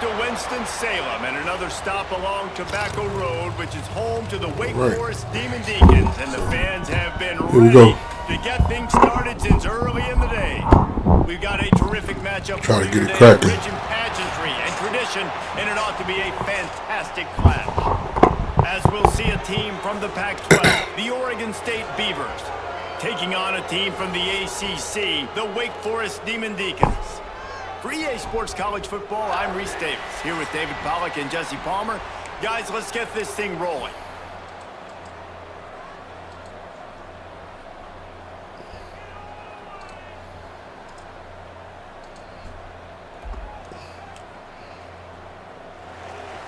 to Winston-Salem and another stop along Tobacco Road, which is home to the Wake Forest Demon Deacons, and the fans have been ready to get things started since early in the day. We've got a terrific matchup for you today, rich in pageantry and tradition, and it ought to be a fantastic clash. As we'll see a team from the Pac-12, the Oregon State Beavers, taking on a team from the ACC, the Wake Forest Demon Deacons. For EA Sports College Football, I'm Reese Davis, here with David Pollack and Jesse Palmer. Guys, let's get this thing rolling.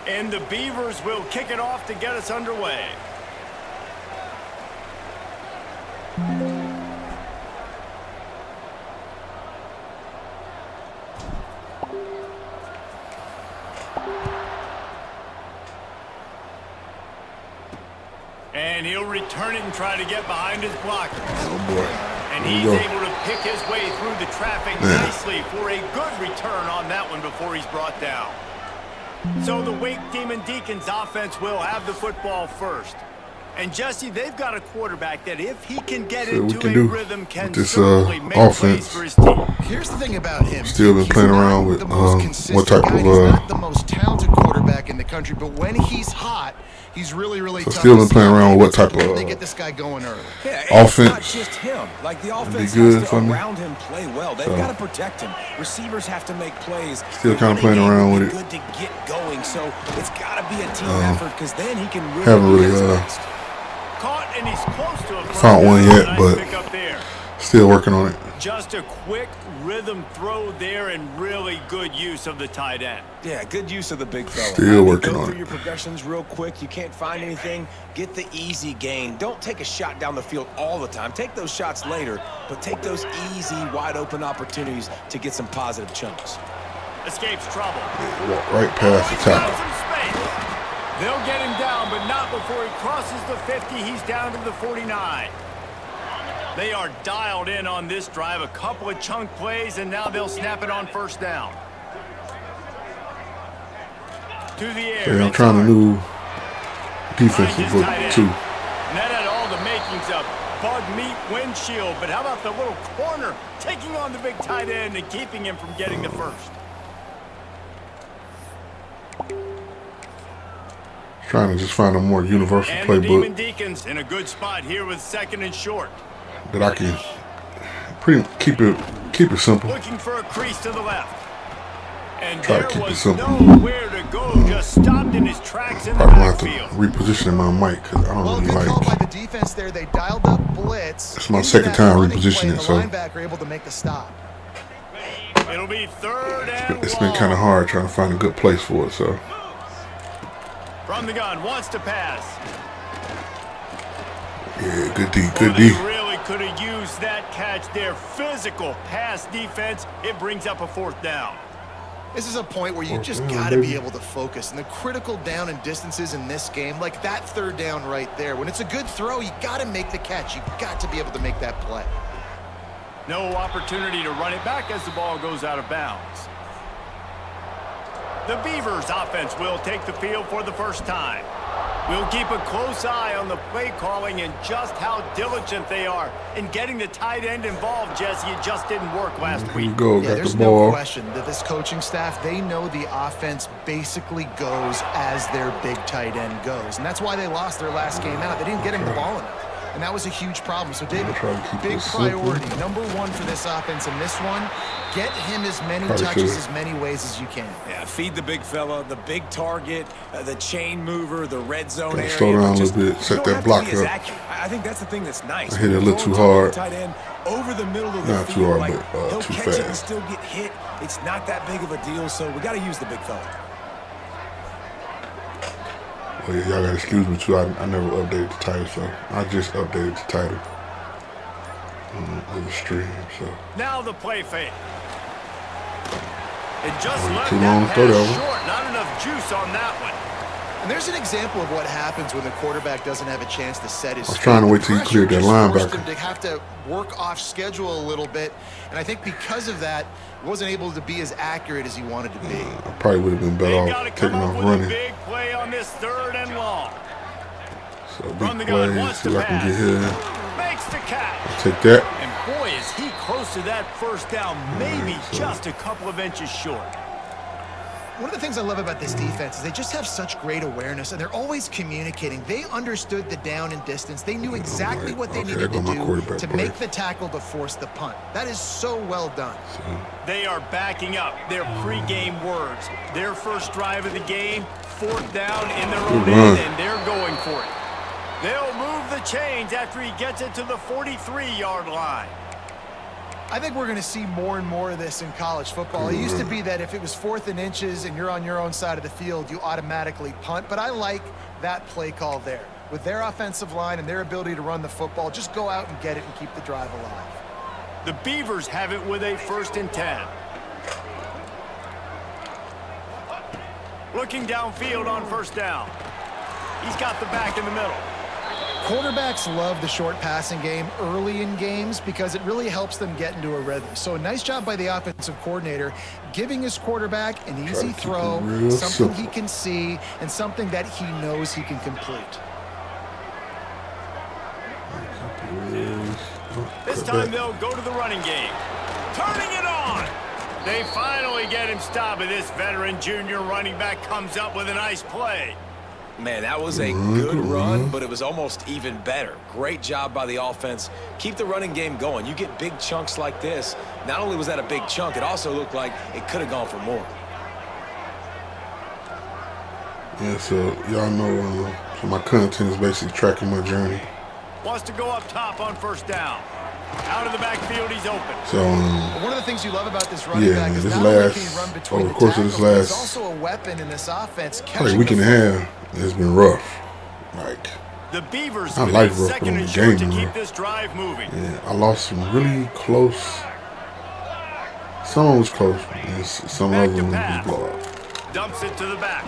And the Beavers will kick it off to get us underway. And he'll return it and try to get behind his blockers. Oh, boy. And he's able to pick his way through the traffic nicely for a good return on that one before he's brought down. So the Wake Demon Deacons offense will have the football first. And Jesse, they've got a quarterback that if he can get into a rhythm can certainly make plays for his team. Here's the thing about him. Still been playing around with what type of he's not the most talented quarterback in the country, but when he's hot, he's really tough. Still been playing around with what type of they get this guy going early. Offense. It's not just him. Like the offense has to around him play well. They've got to protect him. Receivers have to make plays. Still kind of playing around with it. Good to get going. So it's got to be a team effort because then he can really haven't really Caught and he's close to a found one yet, but still working on it. Just a quick rhythm throw there and really good use of the tight end. Yeah, good use of the big fella. Still working go on through it. your progressions real quick. You can't find anything. Get the easy gain. Don't take a shot down the field all the time. Take those shots later, but take those easy, wide open opportunities to get some positive chunks. Escapes trouble. Walk right past the tackle. They'll get him down, but not before he crosses the 50. He's down to the 49. They are dialed in on this drive. A couple of chunk plays, and now they'll snap it on first down. To the air. Yeah, I'm trying a new defensive look, too. And that had all the makings of bug meat windshield, but how about the little corner taking on the big tight end and keeping him from getting the first? Trying to just find a more universal and the Demon playbook Deacons in a good spot here with second and short. that I can keep it simple. Looking for a crease to the left. And Try to there keep it was simple. nowhere to go, just stopped in his tracks in the Probably gonna have to backfield. reposition my mic because I don't really Good call by like. the defense there. They dialed up blitz. It's my Into second that time running repositioning, play, so the linebacker able to make the stop. It'll be third and It's been kind of hard trying to find a good place for it. So from the gun, wants to pass. yeah, good D, Well, good they D. really could have used that catch there. Physical pass defense. It brings up a fourth down. This is a point where you just got to be able to focus. And the critical down and distances in this game, like that third down right there, when it's a good throw, you got to make the catch. You got to be able to make that play. No opportunity to run it back as the ball goes out of bounds. The Beavers offense will take the field for the first time. We'll keep a close eye on the play calling and just how diligent they are in getting the tight end involved, Jesse. It just didn't work last Here week. we go, Yeah, got there's the ball. no question that this coaching staff, they know the offense basically goes as their big tight end goes. And that's why they lost their last game out. They didn't get him the ball enough. And that was a huge problem. So, David, big priority. Number one for this offense in this one, get him as many touches, as many ways as you can. Yeah, feed the big fella, the big target, the chain mover, the red zone area. Slow down a little bit, set that block up. I think that's the thing that's nice. I hit it a little too hard. Tight end over the middle of the Not too field, hard, like, but he'll too catch it and fast. still get hit. It's not that big of a deal, so we got to use the big fella. Oh yeah, y'all gotta excuse me too. I never updated the title, so I just updated the title on the stream. So Now the play fake. It just Wasn't left too long that to throw pass that one. short. Not enough juice on that one. And there's an example of what happens when the quarterback doesn't have a chance to set his I was trying to wait till he pressure cleared that just forced linebacker. him to have to work off schedule a little bit. And I think because of that, he wasn't able to be as accurate as he wanted to be. I probably would have been better They've got to off come taking up off with running. a big play on this 3rd and long. So From the big gun, play. wants See to if I can pass. get here. Makes the catch. Take that. And boy, is he close to that first down, maybe just a couple of inches short. One of the things I love about this defense is they just have such great awareness, and they're always communicating. They understood the down and distance. They knew exactly what they needed to do to make the tackle to force the punt. That is so well done. They are backing up their pregame words. Their first drive of the game, 4th down in their own end, and they're going for it. They'll move the chains after he gets it to the 43-yard line. I think we're going to see more and more of this in college football. It used to be that if it was 4th and inches and you're on your own side of the field, you automatically punt. But I like that play call there. With their offensive line and their ability to run the football, just go out and get it and keep the drive alive. The Beavers have it with a 1st and 10. Looking downfield on 1st down. He's got the back in the middle. Quarterbacks love the short passing game early in games because it really helps them get into a rhythm. So a nice job by the offensive coordinator giving his quarterback an easy throw, something he can see, and something that he knows he can complete. This time they'll go to the running game. Turning it on. They finally get him stopped, and this veteran junior running back comes up with a nice play. Man, that was a good run, but it was almost even better. Great job by the offense. Keep the running game going. You get big chunks like this. Not only was that a big chunk, it also looked like it could have gone for more. Yeah, so y'all know, so my content is basically tracking my journey. Wants to go up top on 1st down. Out of the backfield, he's open. So, one of the things you love about this running back is this not only can he run between over the the course of this tackles, but he's last also a weapon in this offense. like week and a half, it's been rough. Like, the Beavers I with like a rough, but 2nd on the and short to game, keep this drive moving. yeah, I lost some really close. Some was close, and some Back other to ones pass. was blowout. Dumps it to the back.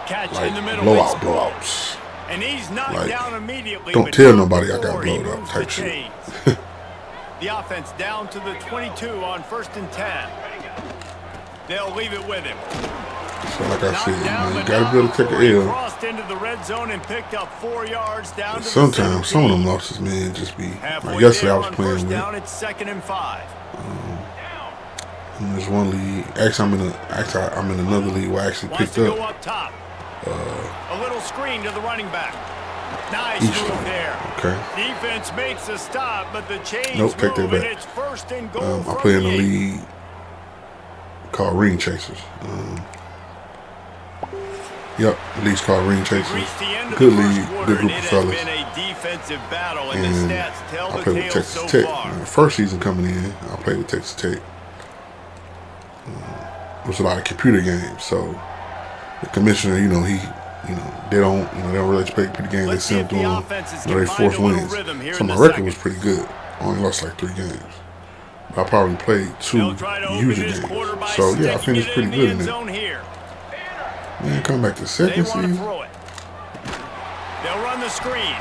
Catch Like in the middle. blowouts. And he's knocked Like, down immediately. don't but tell not nobody I got before he blowed up moves type the shit. chains. The offense down to the 22 on 1st and 10. They'll leave it with him. So like I Knocked said, down, man, you but gotta not be able to take before an he L. crossed into the red zone and picked up 4 yards down to the Sometimes some of them 17. losses, man, just be Halfway like yesterday. there I was on playing 1st with. down, it's 2nd and 5. And there's one league. Actually, I'm in another league where I actually Wants picked to go up. up top. A little screen to the running back. Nice Each move one. there. Okay. Defense makes a stop, but the chains Nope, take that move, and back. it's 1st and goal I from play in the a 8. league called Ring Chasers. Yep, the league's called Ring Chasers. Reached the end of Good the first league, quarter, good group and of it fellas. has been a defensive battle, and the And stats tell I the played with tale Texas so Tech. far. First season coming in, I played with Texas Tech. It was a lot of computer games, so the commissioner, they don't really let you play computer games. Let's They see send if them the through offenses them. can They find force a little wins. rhythm here So in my the record second. was pretty good. I only lost like 3 games. But I probably played 2 They'll try to open user this quarter games. by So yeah, I sticking finished it pretty in the good in end there. zone here. Man, come back to They second want to season. throw it. They'll run the screen.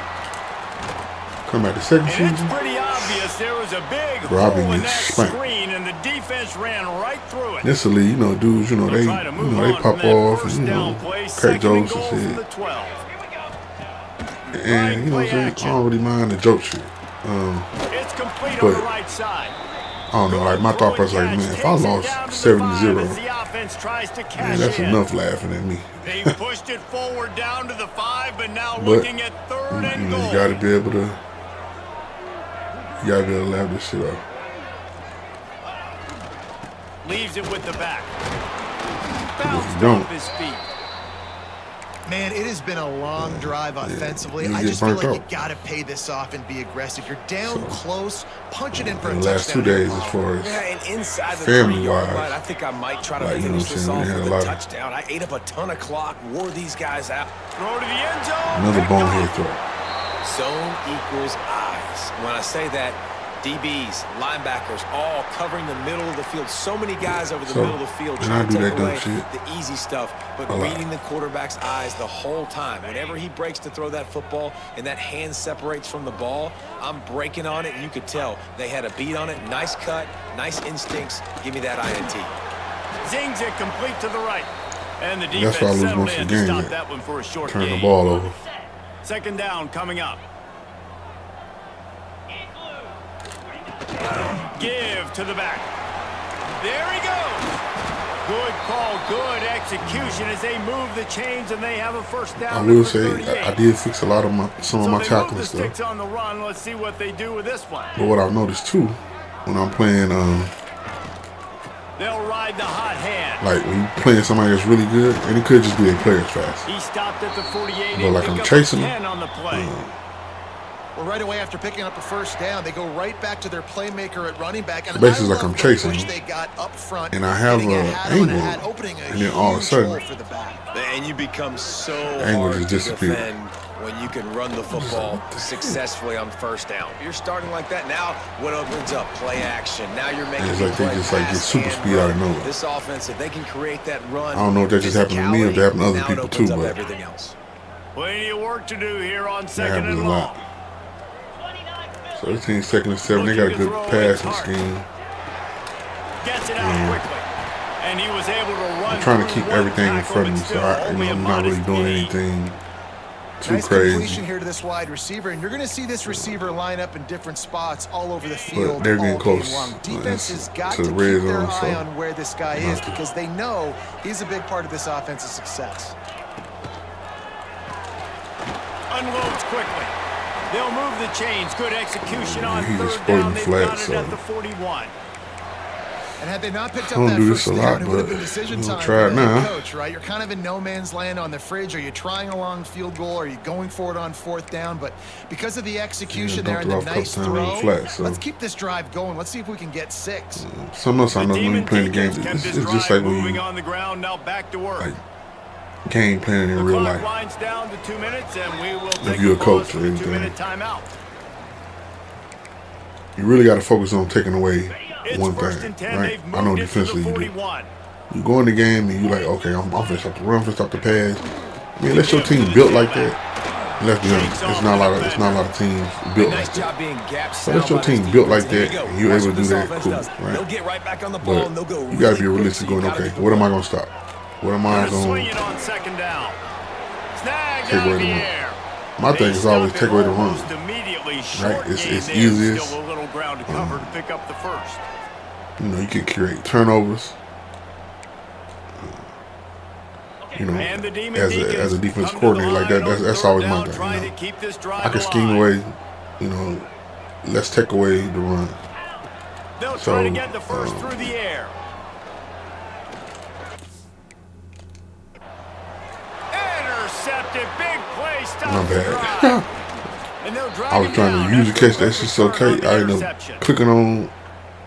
Come back to second And it's season. pretty obvious there was a big Bro, I've hole been in getting that spanked. screen, and the defense ran right through it. This league, dudes, They'll they try to move they on pop from that off, first and down play, Kirk 2nd and Jones goal and from the shit. 12. And you know what I'm saying? I don't really mind the joke shit. It's complete But on the right side. I don't know, like my thought process, like, man, if I lost 70-0, man, that's enough laughing at me. They pushed it forward down to the 5, but now But looking at 3rd and goal. you gotta be able to laugh this shit off. Leaves it with the back. If Bounced you don't, off his feet. Man, it has been a long drive offensively. you I get just feel burnt like you out. got to pay this off and be aggressive. You're down close, punch it in for a in the last 2 touchdown. days, as far as Yeah, and inside the family 3-yard wise, line, I think I might try to like, you know finish what I'm this saying, off we had with a a lot of- touchdown. I ate up a ton of clock, wore these guys out. Throw to the end zone. another Picked bonehead off. throw. Zone equals eyes. When I say that, DBs, linebackers, all covering the middle of the field. So many guys over the middle of the field and trying I to do take that dumb away shit the easy stuff, but a lot. reading the quarterback's eyes the whole time. Whenever he breaks to throw that football and that hand separates from the ball, I'm breaking on it, and you could tell they had a beat on it. Nice cut, nice instincts. Give me that INT. Zings it complete to the right. And the That's why I defense lose settled most of in the to game stop at. that one for a short Turn the gain. ball over. Second down coming up. Give to the back. There he goes. Good call, good execution as they move the chains and they have a first down. I will number say 38. I did fix a lot of some of my they move tackling the stuff. sticks on the run. Let's see what they do with this one. But what I've noticed too, when I'm playing, They'll ride the hot hand. like when you playing somebody that's really good, and it could just be their players fast. He stopped at the 48. But like and I'm picked up chasing a them, 10 on the play. Well, right away after picking up a first down, they go right back to their playmaker at running back. And Basically I like love I'm the chasing push them. they got up front, And I have getting a ahead of angle, ahead, opening a and then all of a huge sudden- hole for the back. And you become so Angle hard just to disappeared. defend when you can run the football successfully on first down. You're starting like that. Now what opens up? Play action. Now you're making And it's like they play just like get pass super and speed run. out of nowhere. This offense, if they can create that run, I don't know if that just happened to me or if that happened to other now it people opens too, up but everything else. Plenty of work to do here on that second happens and a long. lot. So this team's second and 7. They got a good passing scheme. Gets it out quickly. And he was able to run. I'm trying to through keep one everything in tackle, front of but me, so still only a I'm not really modest doing gain. anything too Nice crazy. completion here to this wide receiver, and you're going to see this receiver line up in different spots all over the field. they're getting all close, game long. Defense has got to to the keep red their zone, eye so on where this guy is because they know he's a big part of this offense's success. Unloads quickly. They'll move the chains. Good execution on He's third exploiting down. They've flat, got it so- at the 41. And had they not picked I up don't that do this first a down, lot, it would have but been decision we'll time try for it the head now. coach, right? You're kind of in no man's land on the fridge. Are you trying a long field goal? Are you going for it on fourth down? But because of the execution Yeah, there and dumped the it off nice a couple times throw, on the flat, so- let's keep this drive going. Let's see if we can get 6. Some of us I know when you Demon playing the game, Deacons kept it's this just drive like when moving you on the ground. Now back to work. like game planning in The real clock life. winds down to 2 minutes, and we will take you're a pause coach for or the anything. 2-minute timeout. You really got to focus on taking away It's one first thing, and 10. right? They've I know moved it to the defensively you do. 41. You go in the game and you like, okay, I'm finna stop the run, finna stop the pass. I mean, unless your team built like that, let's be honest, it's not a lot of teams built Nice like job that. being gap But if your team built like that and you're able to do that, cool, They'll right? get right back on the ball and they'll go But you gotta really be quick, realistic so you going, gotta okay, be what am I prepared. gonna stop? What am I Gonna gonna swing it on second down. Snagged take out away of the the run? air. My thing is always take away the run. Almost immediately. Short It's gain there. easiest. Still a little ground to cover to pick up the first. You know, you can create turnovers. You know, And the Demon as a Deacons defense come to the coordinator like that, line on that's third always my down, thing. trying You to know, keep this drive I can scheme alive. away. You know, let's take away the run. They'll So, try to get the first through the air. Intercepted. Big play. Stops My the bad. drive. And they'll drag I was him trying down to use the after a catch. That quick shit's return okay. on the I ended up interception. clicking on.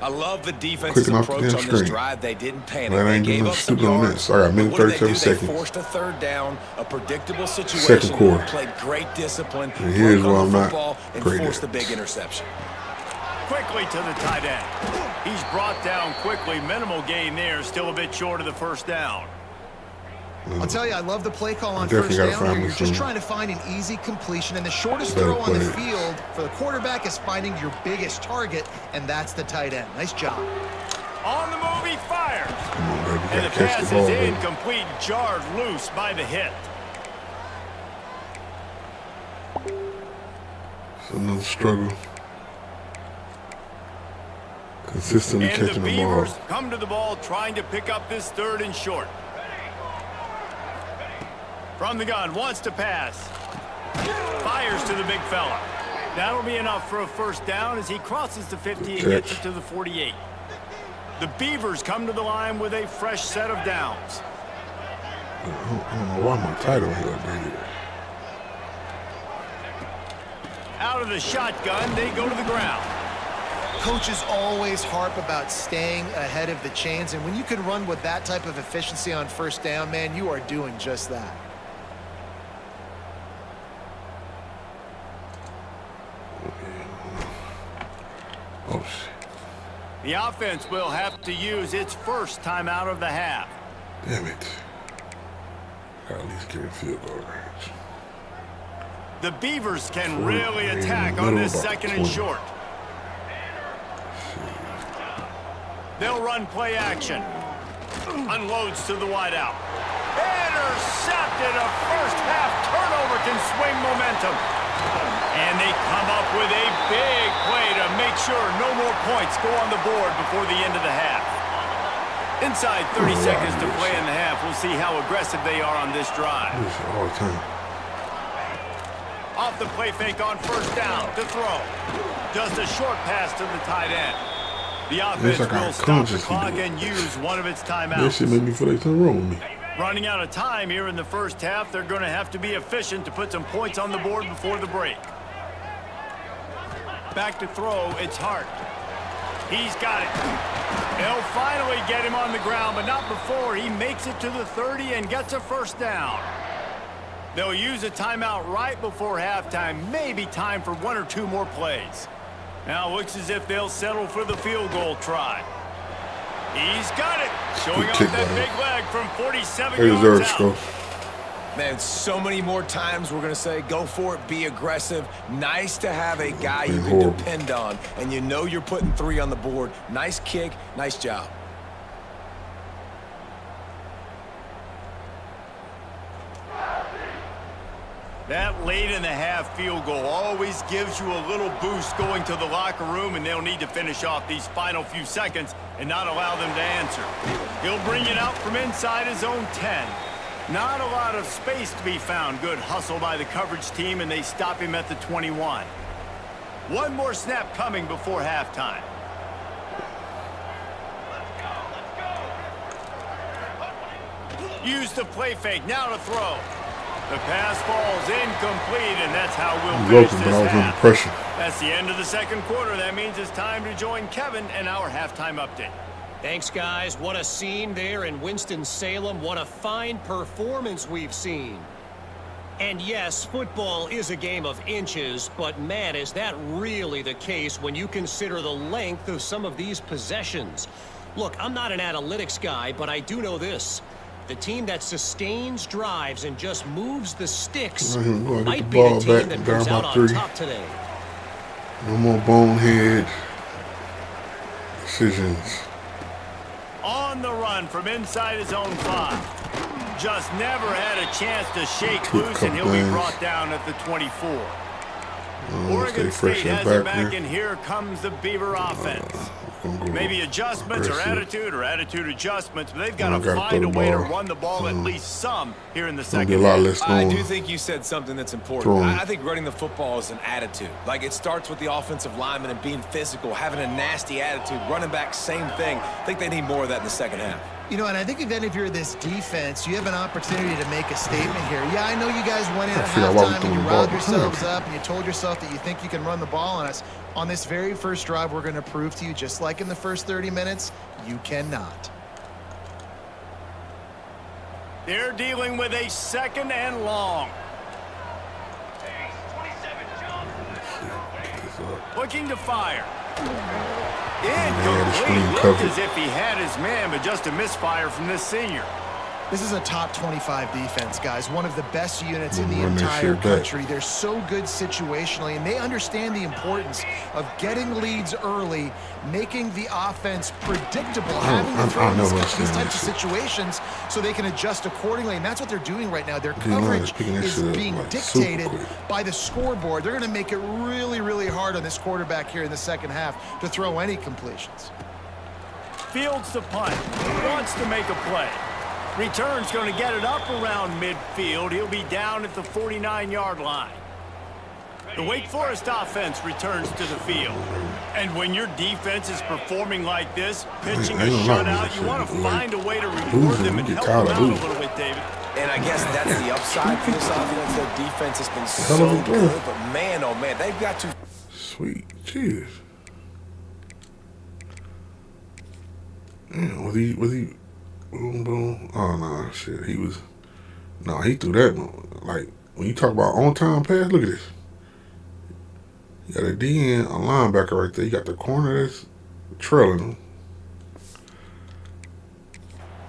I love the defense's Clicking off the approach damn on this screen. drive. They didn't panic. But I They ain't doing gave nothing up some stupid on yards. this. So I got a minute But what did 37 they do? seconds. They forced a third down, a predictable Second situation. quarter. Played great discipline. And here's worked where on I'm the not football and great forced at. the big interception. Quickly to the tight end. He's brought down quickly. Minimal gain there. Still a bit short of the first down. I'll tell you, I love the play call on definitely first gotta down find here. me You're just some trying to find an easy completion, and the shortest better throw on the players. field for the quarterback is finding your biggest target, and that's the tight end. Nice job. On the move, he fires. Come on, baby. You And the gotta catch pass the ball, is baby. incomplete. Jarred loose by the hit. It's another struggle. Consistently And the catching the ball. Beavers come to the ball trying to pick up this third and short. From the gun, wants to pass. Fires to the big fella. That'll be enough for a first down as he crosses the 50 and gets it to the 48. The Beavers come to the line with a fresh set of downs. I don't know why my title here updated. Out of the shotgun, they go to the ground. Coaches always harp about staying ahead of the chains, and when you can run with that type of efficiency on first down, man, you are doing just that. Oh, shit. The offense will have to use its first timeout of the half. Damn it. Gotta at least get a field goal range. The Beavers can really attack on this second and short. They'll run play action. Unloads to the wideout. Intercepted. A first half turnover can swing momentum. And they come up with a big play to make sure no more points go on the board before the end of the half. Inside 30 seconds to play in the half. We'll see how aggressive they are on this drive. All the time. Off the play fake on first down to throw. Just a short pass to the tight end. The offense will stop the clock and use one of its timeouts. That shit made me feel like something wrong with me. Running out of time here in the first half, they're going to have to be efficient to put some points on the board before the break. Back to throw, it's Hart. He's got it. They'll finally get him on the ground, but not before he makes it to the 30 and gets a first down. They'll use a timeout right before halftime, maybe time for one or two more plays. Now looks as if they'll settle for the field goal try. He's got it. Showing off that big leg from 47 yards out. Man, so many more times we're going to say, go for it, be aggressive. Nice to have a guy you can depend on, and you know you're putting 3 on the board. Nice kick, nice job. That late in the half field goal always gives you a little boost going to the locker room, and they'll need to finish off these final few seconds and not allow them to answer. He'll bring it out from inside his own 10. Not a lot of space to be found. Good hustle by the coverage team, and they stop him at the 21. One more snap coming before halftime. Use the play fake, now to throw. The pass falls incomplete, and that's how we'll finish this half. Pressure. That's the end of the second quarter. That means it's time to join Kevin and our halftime update. Thanks, guys. What a scene there in Winston-Salem. What a fine performance we've seen. And yes, football is a game of inches, but man, is that really the case when you consider the length of some of these possessions. Look, I'm not an analytics guy, but I do know this. The team that sustains drives and just moves the sticks might be the team that comes out on top today. No more bonehead decisions. On the run from inside his own 5. Just never had a chance to shake loose, and he'll be brought down at the 24. Oregon State has it back, and here comes the Beaver offense. Maybe adjustments or attitude adjustments, but they've got to find a way to run the ball at least some here in the second half. I do think you said something that's important. I think running the football is an attitude. Like, it starts with the offensive lineman and being physical, having a nasty attitude. Running back, same thing. I think they need more of that in the second half. You know, and I think even if you're this defense, you have an opportunity to make a statement here. Yeah, I know you guys went in at halftime and you riled yourselves up and you told yourself that you think you can run the ball on us. On this very first drive, we're going to prove to you, just like in the first 30 minutes, you cannot. They're dealing with a second and long. Looking to fire. Incomplete. Looked as if he had his man, but just a misfire from this senior. This is a top 25 defense, guys. One of the best units in the entire country. They're so good situationally, and they understand the importance of getting leads early, making the offense predictable, having to throw these types of situations so they can adjust accordingly, and that's what they're doing right now. Their coverage is being dictated by the scoreboard. They're going to make it really, really hard on this quarterback here in the second half to throw any completions. Fields the punt. Wants to make a play. Return's going to get it up around midfield. He'll be down at the 49-yard line. The Wake Forest offense returns to the field. And when your defense is performing like this, pitching a shutout, you want to find a way to reward them and help them out a little bit, David. And I guess that's the upside for this offense. Their defense has been so good, but man, oh man, they've got to... Sweet, jeez. Man, was he... Boom, boom. Oh, no, shit. He was... No, he threw that. Like, when you talk about on-time pass, look at this. You got a DN, a linebacker right there. You got the corner that's trailing him.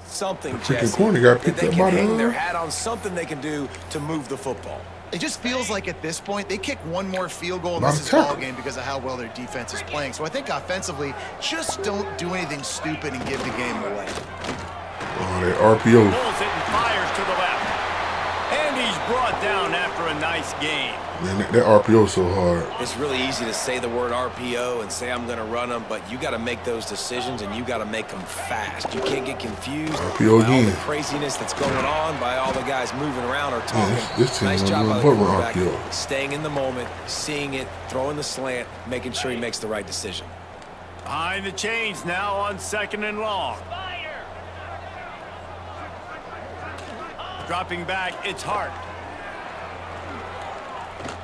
Something, Freaking Jesse, corner got that picked they up can by the hang their hat on, something they can do to move the football. It just feels like at this point, they kick one more field goal in Not a this tackle. ball game because of how well their defense is playing. So I think offensively, just don't do anything stupid and give the game away. Oh, that RPO. Pulls it and fires to the left. And he's brought down after a nice game. Man, that RPO is so hard. It's really easy to say the word RPO and say I'm going to run them, but you got to make those decisions and you got to make them fast. You can't get confused RPO by all again. the craziness that's going on, by all the guys moving around or talking. this team Nice don't job do by the but run quarterback, RPO. staying in the moment, seeing it, throwing the slant, making sure he makes the right decision. Behind the chains now on 2nd and long. Dropping back, it's Hart.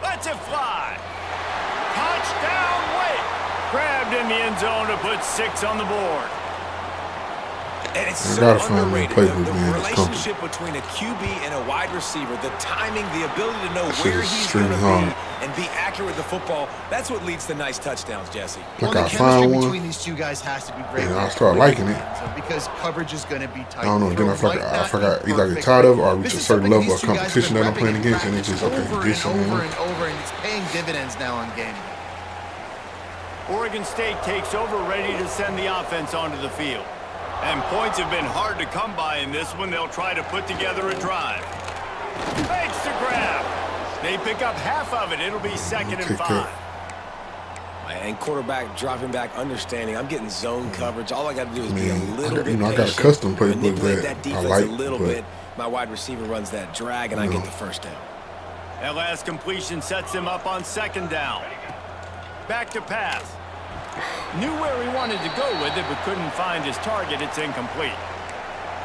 Lets it fly. Touchdown, Wake. Grabbed in the end zone to put 6 on the board. And it's You so gotta find me a underrated. playbook, The man. It's comfy. relationship between a QB and a wide receiver, the timing, the ability to know That shit where is he's going to extremely be hard. and be accurate with the football, that's what leads to nice touchdowns, Jesse. Like the I chemistry find between one, these two guys has to be great. and I start liking it. Because coverage is going to be tight. I don't know. Then I forgot either I get tired of it or I reach a certain level of competition that I'm playing against, and it's just okay. over This and one, over and over, and it's paying dividends now on game day. Oregon State takes over, ready to send the offense onto the field. And points have been hard to come by in this one. They'll try to put together a drive. Makes the grab. They pick up half of it. It'll be 2nd and Take 5. that. And quarterback dropping back, understanding I'm getting zone coverage. All I got to do is be a Man, little bit I got a patient, custom playbook manipulate that that I defense like, a little but- bit. My wide receiver runs that drag, and I get the first down. That last completion sets him up on 2nd down. Back to pass. Knew where he wanted to go with it, but couldn't find his target. It's incomplete.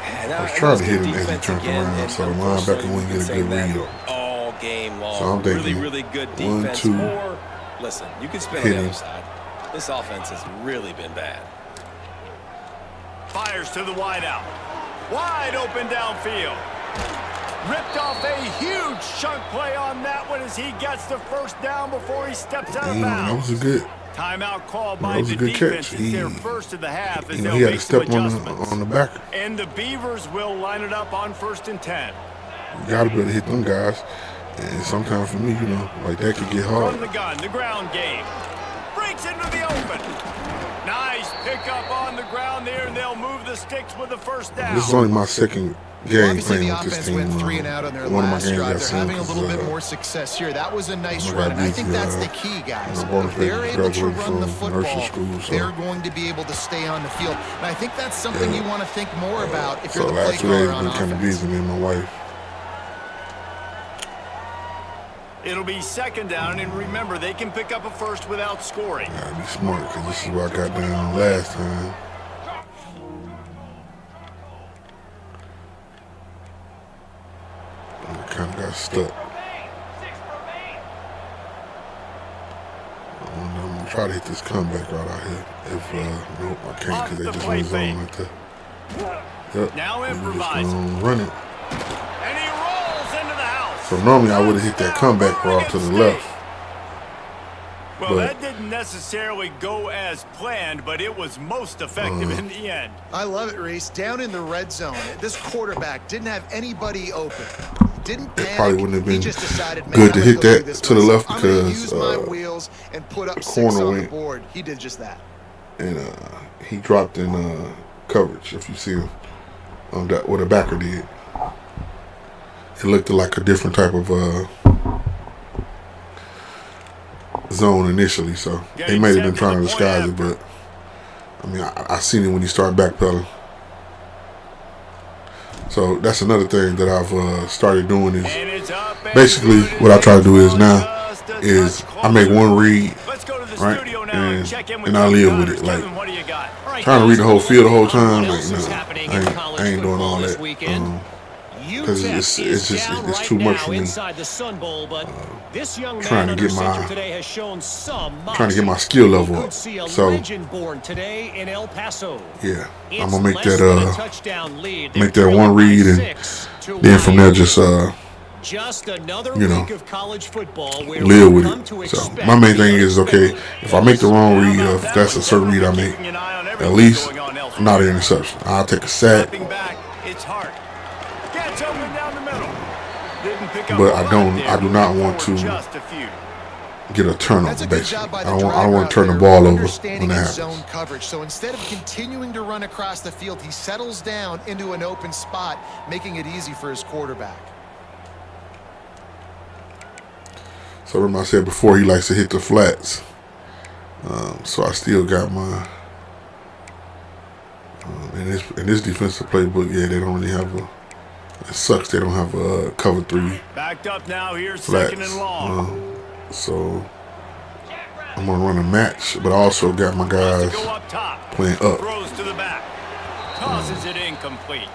And I was trying to hit him as he turned around, so the linebacker wouldn't get a good read. All game long. So I'm thinking, really good 1, defense. 2, Or, listen, you can spin on hit the him. other side. This offense has really been bad. Fires to the wideout. Wide open downfield. Ripped off a huge chunk play on that one as he gets the first down before he steps out of Damn, that bounds. was a good. Timeout called by That was the a good defense. catch. It's their first of the half as You know, they'll he had to make some step adjustments. on the back. And the Beavers will line it up on 1st and 10. You gotta be able to hit them guys. And sometimes for me, you know, like that could get hard. From the gun, the ground game. Breaks into the open. Nice pickup on the ground there, and they'll move the sticks with the first down. This is only my second Well, game obviously, playing the with this offense team. went 3 and out on their One of my last games drive. got They're sent having a little bit because, more success here. That was a nice I run, and I got think these, that's the key, guys. my bonus If they're baby able to graduated run the from nursery football, school, so- they're going to be able to stay on the field. And I think that's something Yeah. you want to think more about if you're So the play last 2 days caller on been kind of offense. busy, me and my wife. It'll be 2nd down, and remember, they can pick up a first without scoring. Gotta be smart, because this is what I got down last time. I kind of got stuck. I'm gonna try to hit this comeback right out here. If nope, I can't because they just went zone right there. Yep. Now we just improvising. gonna run it. And he rolls into the house. So normally I would have hit that comeback route to the left. Well, but- that didn't necessarily go as planned, but it was most effective in the end. I love it, Reese. Down in the red zone, this quarterback didn't have anybody open. Didn't panic. probably wouldn't have He been just decided, man, good I'm to gonna hit go that do this to the myself. left I'm gonna because, use my wheels and put up the 6 corner on the went- board. He did just that. And he dropped in coverage, if you see him, that what a backer did. It looked like a different type of zone initially, so they may have been trying to disguise it, but I mean, I seen it when he started backpedaling. So that's another thing that I've started doing is And it's up and basically good. what I try to do is now Just a is touch I make closer. one read, Let's go to the right, studio now and check in with and I Kevin live with Connors. it. Like Kevin, what do you got? All right, trying to read the whole guys, field the whole time. what Like else is no, happening I in ain't, college I ain't doing football all this that. weekend? Because UTEP it's is down it's right too much now for me. inside the Sun Bowl, but this young trying man to under get my- center today has shown some trying to get my moxie. skill level We up. could see a So legend born today in El Paso. yeah, It's I'm gonna make less than a that touchdown lead. make They're that one trailing by read, and 6 to then from 1. there just Just another you know, week of college football where live we've with come to it. So expect my main thing the is, okay, unexpected. if I make the wrong read, if that's a certain read I make, Keeping an eye on at everything least going on elsewhere. not an interception. I'll take a sack, Dropping back, it's Hart. Gets open down the middle. Didn't pick up but a I lot don't. there, I do not moving want forward to just a few. get a That's turnover. a good Basically, job by I the don't. I drag don't want route to turn the there, ball over understanding when that his zone happens. coverage. So instead of continuing to run across the field, he settles down into an open spot, making it easy for his quarterback. So remember I said before, he likes to hit the flats. So I still got my in this defensive playbook. Yeah, they don't really have a. It sucks they don't have a cover 3 Backed up now, here's flats. second and long. So I'm gonna run a match, but I also got my guys Go up top. playing up. Throws to the back. Tosses it incomplete.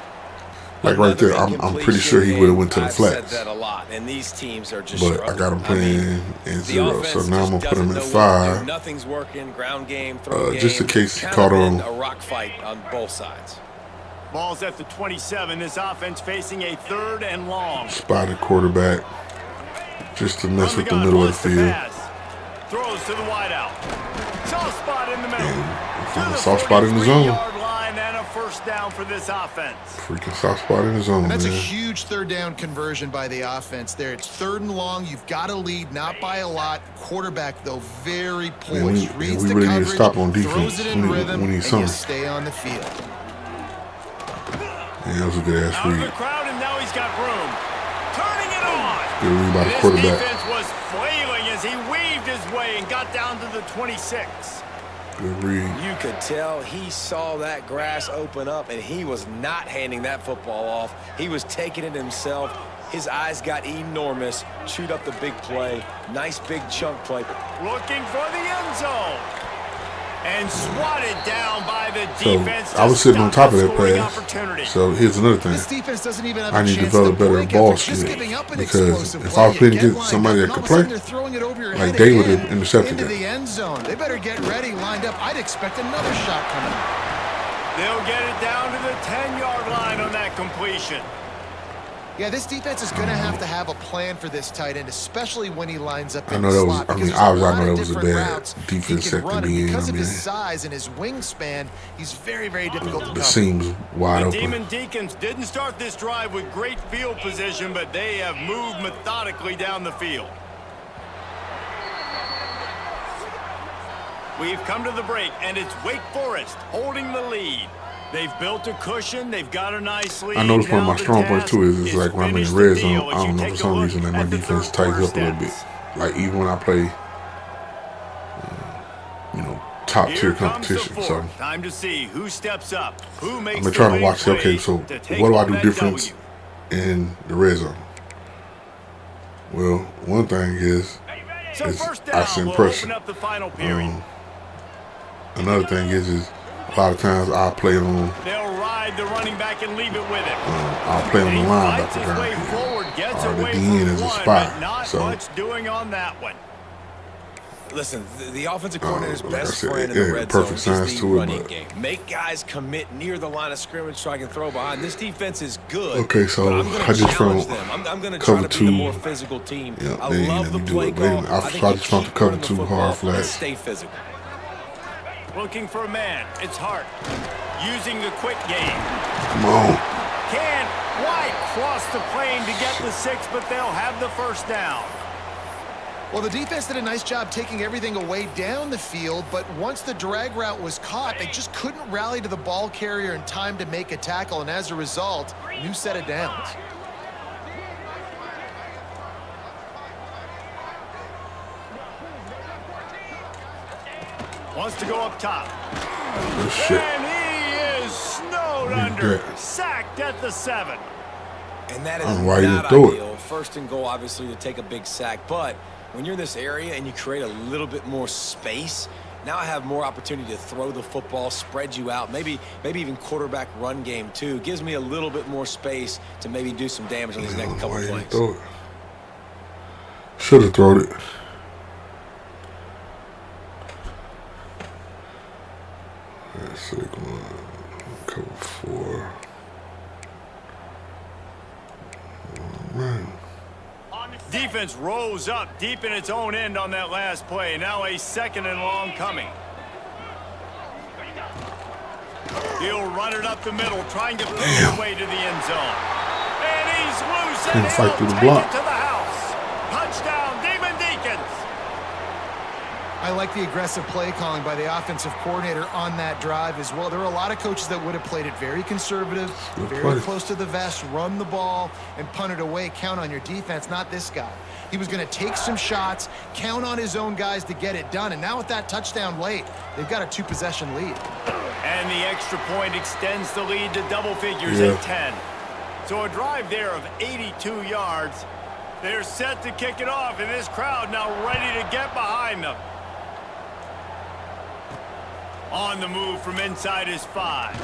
Like right there, I'm pretty sure he would have went to the I've said flats. that a lot, and these teams are just But I got him struggling. playing in the 0, offense so now I'm gonna just put him at doesn't know what to do. 5. Nothing's working. Ground game, throw game. Just in case he Kind caught of been on. a rock fight on both sides. Ball's at the 27. This offense facing a 3rd and long. Spotted quarterback, just to mess From with the gun, middle of wants the to field. pass. Throws to the wideout. Soft spot in the middle. And To a the soft spot in the zone. 43-yard line and a first down for this offense. Freaking soft spot in the zone, And that's a man. huge third down conversion by the offense there. It's 3rd and long. You've got to lead, not by a lot. Quarterback, though, very poised. Reads we the really coverage, need to stop on throws defense. it in We rhythm, need and something. you stay on the field. Yeah, that was a good ass Out of the read. crowd, and now he's got room. Turning it on. Good read by the This quarterback. defense was flailing as he weaved his way and got down to the 26. Good read. You could tell he saw that grass open up, and he was not handing that football off. He was taking it himself. His eyes got enormous, chewed up the big play. Nice big chunk play. Looking for the end zone. And swatted down by the So defense. I was sitting on top of that scoring pass. opportunity. So here's another thing. This defense doesn't even have I a need to chance develop better break ball after just skills, giving up an because explosive if play. I was You playing against lined somebody up, that and could all of a sudden play, they're throwing it over your like head they would again have intercepted into that. the end zone. They better get ready, lined up. I'd expect another shot coming. They'll get it down to the 10-yard line on that completion. Yeah, this defense is going to have a plan for this tight end, especially when he lines up I in know the that was- slot. I mean, because there's a obviously I lot know of that was a different bad routes defense he can set to run, be and in, because I of his mean. size and his wingspan, he's very, very difficult to The cover. seam's wide The open. Demon Deacons didn't start this drive with great field position, but they have moved methodically down the field. We've come to the break, and it's Wake Forest holding the lead. They've built a cushion. They've got a nice lead. I noticed one of Now my the strong points task too is like when I'm in finish the the red deal zone, as I you don't know take for a some look reason that my at the defense third tightens quarter up a little bit. stats. Like even when I play, top Here tier comes the competition. So fourth. Time to see who steps up, who makes I'm the gonna try to big watch. Okay, play so to take what do I home do that different W. in the red zone? Well, one thing is So It's first I down send will pressure. open up the final period. another thing is a lot of times I'll play on They'll ride the running back and leave it with him. I'll play on the He fights linebacker his way down forward, here, gets or the away DN from as a one, spy. but not So much doing on that one. Listen, the offensive coordinator's like I best said, friend in yeah, the red perfect zone science is to the it, running but- game. Make guys commit near the line of scrimmage so I can throw behind. This defense is good. Okay, so but I'm gonna I just challenge found them. I'm going to try cover to be the two. more physical team. Yeah, I they ain't love let the me do play it. Wait a call. minute, I think just found keep the cover running the two football hard and flags. stay physical. Looking for a man. It's Hart. Using the quick game. Come on. Can White cross the plane to get the 6, but they'll have the first down. Well, the defense did a nice job taking everything away down the field, but once the drag route was caught, they just couldn't rally to the ball carrier in time to make a tackle, and as a result, new set of downs. Wants to go up top. Good shit. And he is snowed Look at under. that. Sacked at the 7. And that is I don't know why he not didn't throw it. ideal. First and goal, obviously, to take a big sack. But when you're in this area and you create a little bit more space, now I have more opportunity to throw the football, spread you out, maybe even quarterback run game too. It gives me a little bit more space to maybe do some damage on these next couple Why he plays. didn't throw it? Should have thrown it. Let's see, come on. Cover 4. All right. Defense rose up deep in its own end on that last play. Now a 2nd and long coming. He'll run it up the middle, trying to push his way to the end zone. And he's loose, and Couldn't fight he'll through the take block. it to the house. Touchdown, Demon Deacons. I like the aggressive play calling by the offensive coordinator on that drive as well. There were a lot of coaches that would have played it very conservative, very play. close to the vest, run the ball, and punt it away. Count on your defense, not this guy. He was going to take some shots, count on his own guys to get it done. And now with that touchdown late, they've got a 2-possession lead. And the extra point extends the lead to double figures Yeah. at 10. So a drive there of 82 yards. They're set to kick it off, and this crowd now ready to get behind them. On the move from inside his 5.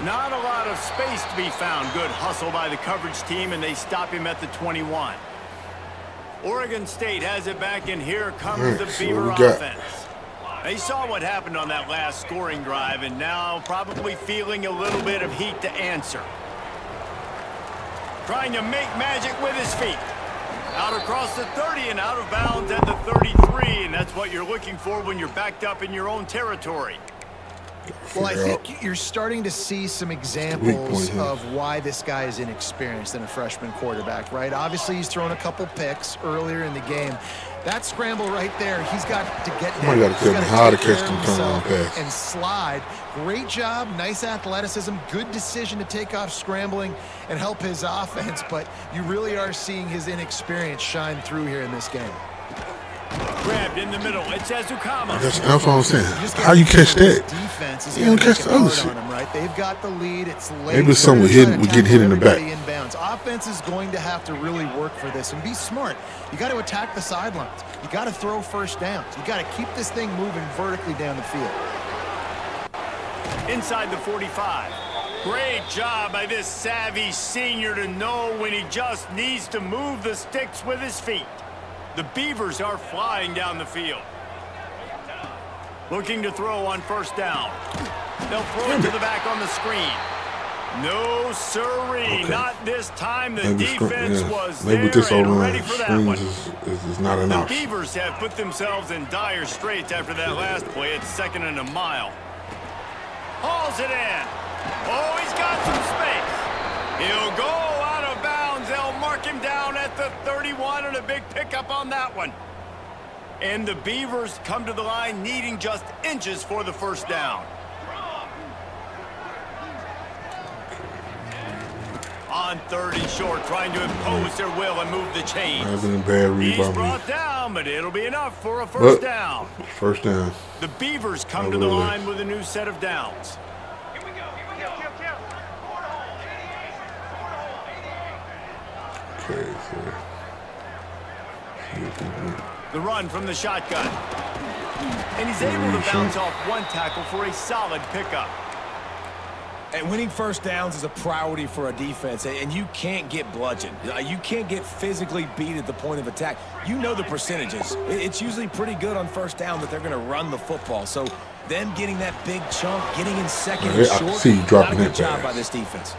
Not a lot of space to be found. Good hustle by the coverage team, and they stop him at the 21. Oregon State has it back, and here comes the So Beaver we got- offense. They saw what happened on that last scoring drive, and now probably feeling a little bit of heat to answer. Trying to make magic with his feet. Out across the 30 and out of bounds at the 33, and that's what you're looking for when you're backed up in your own territory. Well, I Figure out. think you're starting to see some Weak examples point here. of why this guy is inexperienced in a freshman quarterback, right? Obviously, he's thrown a couple picks earlier in the game. That scramble right there, he's got to get Somebody down. gotta tell He's me gotta how to take catch care them of turnaround himself pass. and slide. Great job, nice athleticism, good decision to take off scrambling and help his offense, but you really are seeing his inexperience shine through here in this game. Grabbed in the middle. It's Ezukama. That's what I'm saying. Just How you catch this that? defense is You gonna don't make catch it the other hard shit. on them, right? They've got the lead. It's late. Maybe it's something They're with trying to getting hit in the tackle back. everybody Inbounds. Offense is going to have to really work for this and be smart. You got to attack the sidelines. You got to throw first downs. You got to keep this thing moving vertically down the field. Inside the 45. Great job by this savvy senior to know when he just needs to move the sticks with his feet. The Beavers are flying down the field. Looking to throw on first down. They'll throw it to the back on the screen. No siree, Okay. not this time. The Maybe defense was maybe there this and old ready for that one. screens is not an The option. Beavers have put themselves in dire straits after that last play. It's 2nd and a mile. Hauls it in. Oh, he's got some space. He'll go out of bounds. They'll mark him down at the 31, and a big pickup on that one. And the Beavers come to the line needing just inches for the first down. On 3rd and short, trying to impose their will and move the chains. That's been a bad read He's by me. brought down, but it'll be enough for a first down. First down. The Beavers come to the line with a new set of downs. Okay, so. The run from the shotgun. And he's able to bounce off one tackle for a solid pickup. And winning first downs is a priority for a defense, and you can't get bludgeoned. You can't get physically beat at the point of attack. You know the percentages. It's usually pretty good on first down that they're going to run the football. So them getting that big chunk, getting in second and I short, see you dropping not a good that job pass. by this defense.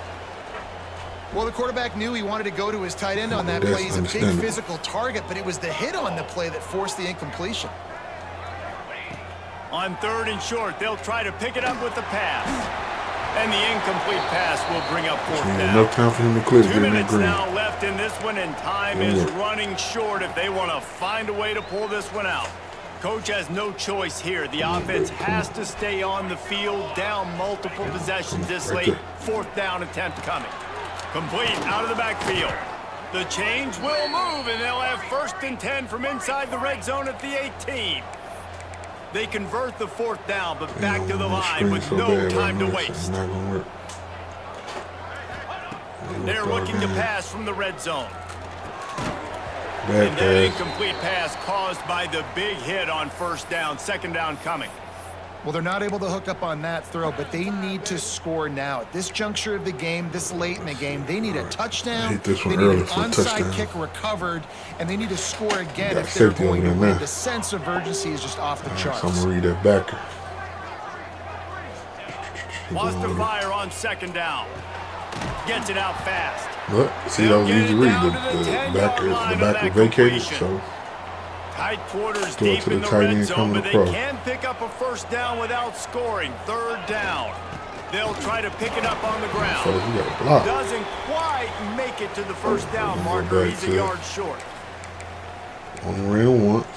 Well, the quarterback knew he wanted to go to his tight end on that That's play. He's a big understandable. physical target, but it was the hit on the play that forced the incompletion. On 3rd and short, they'll try to pick it up with the pass. And the incomplete pass will bring up 4th down. Enough time for him to clear to 2 get in that minutes green. now left in this one, and time Good is work. running short if they want to find a way to pull this one out. Coach has no choice here. The offense has to stay on the field, down multiple possessions this Right late. there. 4th down attempt coming. Complete out of the backfield. The change will move, and they'll have 1st and 10 from inside the red zone at the 18. They convert the 4th down, but back to the line with no time to waste. It's not gonna work. They're looking to pass from the red zone. Bad And that pass. incomplete pass caused by the big hit on 1st down. 2nd down coming. Well, they're not able to hook up on that throw, but they need to score now. At this juncture of the game, this late in the game, they need a touchdown. Hit this They one need early an for a onside touchdown. kick recovered, and they need to score again Got if they're safety going to over win. there now. The sense of urgency is just off the charts. So I'm gonna read that back. Wants to fire on 2nd down. Gets it out fast. But see, that was easy read. The backer vacated, so Tight quarters throw it deep to in the the tight red end zone, coming but they across. can pick up a first down without scoring. Third down. They'll try to pick it up on the ground. So we got a block. Doesn't quite make it to the first down marker. He's a yard short. Only ran once.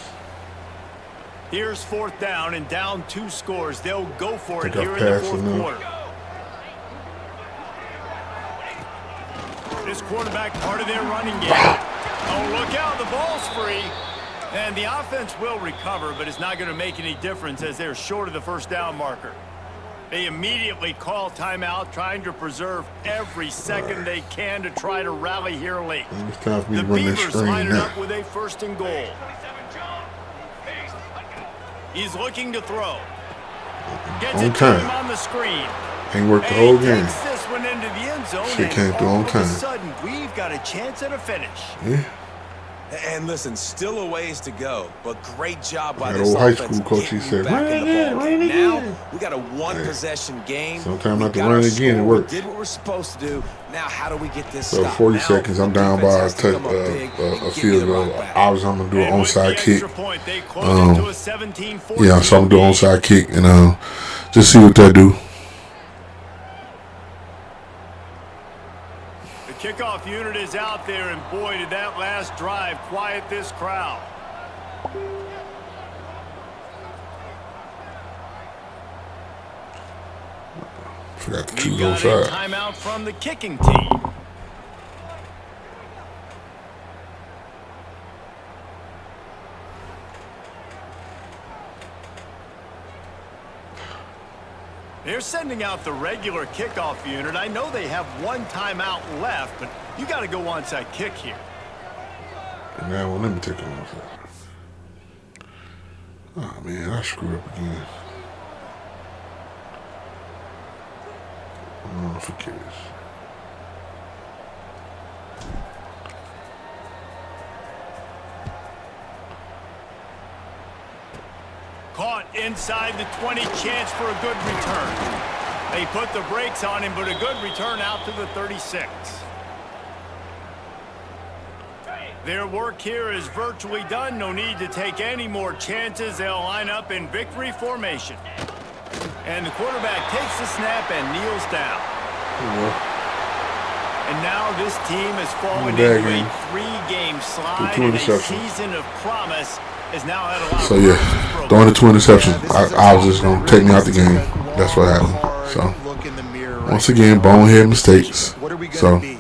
Here's fourth down and down 2 scores. They'll go for it Think here I in the passed fourth enough. quarter. This quarterback part of their running game. Oh, look out. The ball's free. And the offense will recover, but it's not going to make any difference as they're short of the first down marker. They immediately call timeout, trying to preserve every second they can to try to rally here late. It's time for me The to run this Beavers screen line it now. up with a first and goal. He's looking to throw. Gets On it to time. him on the screen. Ain't worked the And whole he game. takes this one into the end zone. Shit And came through on all of a time. sudden, we've got a chance at a finish. Yeah. And listen, still a ways to go, but great job by That this old high offense school coach, he getting said, back "Run in the again, ball run game. again." Now we got a one-possession game. Sometimes We not to got run our again, it score. works. We did what we're supposed to do. Now how do we get this So stopped? 40 Now, seconds, I'm the down defense by has to come up big a and give me field the goal. rock back. Obviously, I'm gonna do an And with the onside kick. extra point, they close it to a 17-14 Yeah, so I'm gonna do an lead. onside kick and just see what that do. The kickoff unit is out there, and boy, did that last drive quiet this crowd. Forgot to We've choose got a onside. timeout from the kicking team. They're sending out the regular kickoff unit. I know they have one timeout left, but you got to go onside kick here. And now, let me take it onside. Oh man, I screwed up again. Oh, forget this. Caught inside the 20, chance for a good return. They put the brakes on him, but a good return out to the 36. Their work here is virtually done. No need to take any more chances. They'll line up in victory formation. And the quarterback takes the snap and kneels down. And now this team has fallen into a 3-game slide, Two and a interceptions. season of promise is now at a lot So of yeah, throwing the 2 interceptions. I was just gonna take me out the game. That's what happened. So Look in the mirror once right again, now. bonehead mistakes. What are we going to So be?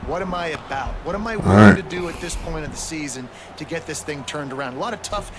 What am I about? What am I right. willing to do at this point of the season to get this thing turned around? A lot of tough